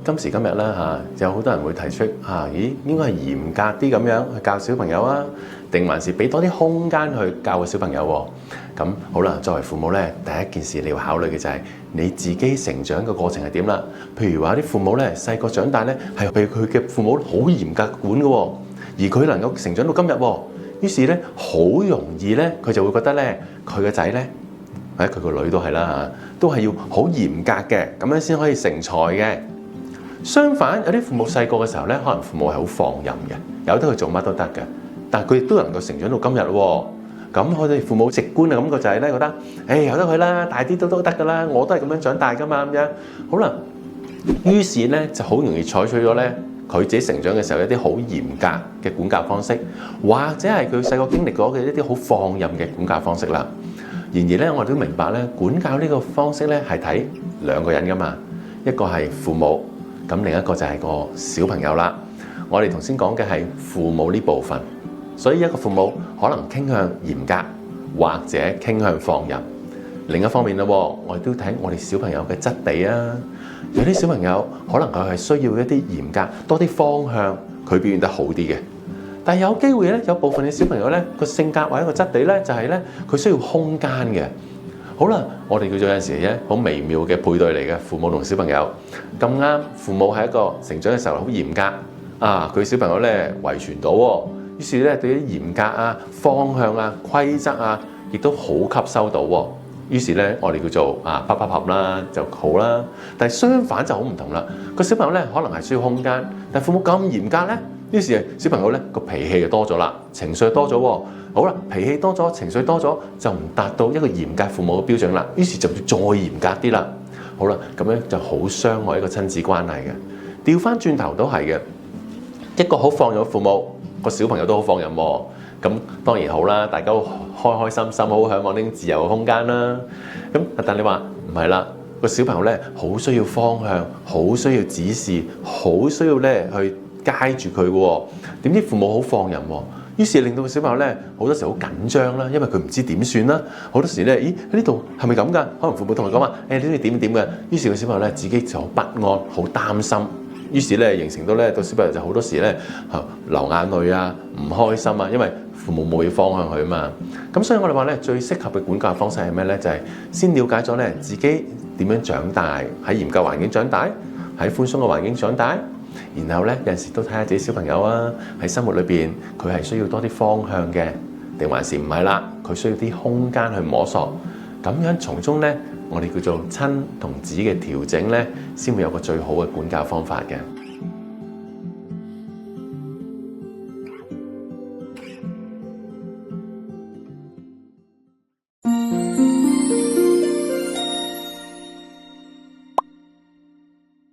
今時今日啦有好多人會提出咦應該係嚴格啲咁樣去教小朋友啊，定還是俾多啲空間去教個小朋友喎？咁好啦，作為父母咧，第一件事你要考慮嘅就係你自己成長嘅過程係點啦。譬如話啲父母咧細個長大咧係被佢嘅父母好嚴格管嘅喎，而佢能夠成長到今日喎，於是咧好容易咧佢就會覺得咧佢個仔咧或者佢個女都係啦都係要好嚴格嘅，咁樣先可以成才嘅。相反，有啲父母細個嘅時候咧，可能父母係好放任嘅，由得佢做乜都得嘅，但係佢亦都能夠成長到今日喎。咁我哋父母直觀嘅感覺就係咧覺得，由得佢啦，大啲都得㗎啦，我都係咁樣長大㗎嘛咁樣。好啦，於是咧就好容易採取咗咧佢自己成長嘅時候一啲好嚴格嘅管教方式，或者係佢細個經歷過嘅一啲好放任嘅管教方式啦。然而咧，我哋都明白咧，管教呢個方式咧係睇兩個人㗎嘛，一個係父母，咁另一個就係個小朋友啦。我哋頭先講嘅係父母呢部分。所以一個父母可能傾向嚴格，或者傾向放任。另一方面我哋都睇我哋小朋友嘅質地啊。有啲小朋友可能佢係需要一啲嚴格，多啲方向，佢表現得好啲嘅。但係有機會咧，有部分嘅小朋友咧個性格或者個質地咧就係咧佢需要空間嘅。好啦，我哋叫做有陣時咧好微妙嘅配對嚟嘅，父母同小朋友咁啱，父母係一個成長嘅時候好嚴格佢小朋友咧遺傳到喎。於是咧對於嚴格方向規則亦都好吸收到喎。於是咧我哋叫做啪啪啪啦就好啦。但係相反就好唔同啦。個小朋友咧可能係需要空間，但係父母咁嚴格咧，於是小朋友咧個脾氣就多咗啦，情緒多咗喎。好啦，脾氣多咗，情緒多咗，就唔達到一個嚴格父母嘅標準啦。於是就要再嚴格啲啦。好啦，咁樣就好傷害一個親子關係嘅。調翻轉頭都係嘅，一個好放任嘅父母。個小朋友都好放任喎，咁當然好啦，大家都開開心心，好嚮往啲自由嘅空間啦。咁但你話唔係啦，個小朋友咧好需要方向，好需要指示，好需要咧去街住佢嘅喎。點知父母好放任喎，於是令到個小朋友咧好多時好緊張啦，因為佢唔知點算啦。好多時咧，咦呢度係咪咁㗎？可能父母同佢講話，呢度點點嘅。於是個小朋友咧自己就好不安，好擔心。於是咧形成到咧，到小朋友就好多時咧流眼淚唔開心因為父母冇嘢方向佢啊嘛。咁所以我哋話咧，最適合嘅管教方式係咩咧？就係先了解咗咧自己點樣長大，喺嚴格環境長大，喺寬鬆嘅環境長大。然後咧有陣時都睇下自己小朋友喺生活裏邊佢係需要多啲方向嘅，定還是唔係啦？佢需要啲空間去摸索，咁樣從中咧。我哋叫做親同子嘅調整咧，先會有個最好嘅管教方法嘅。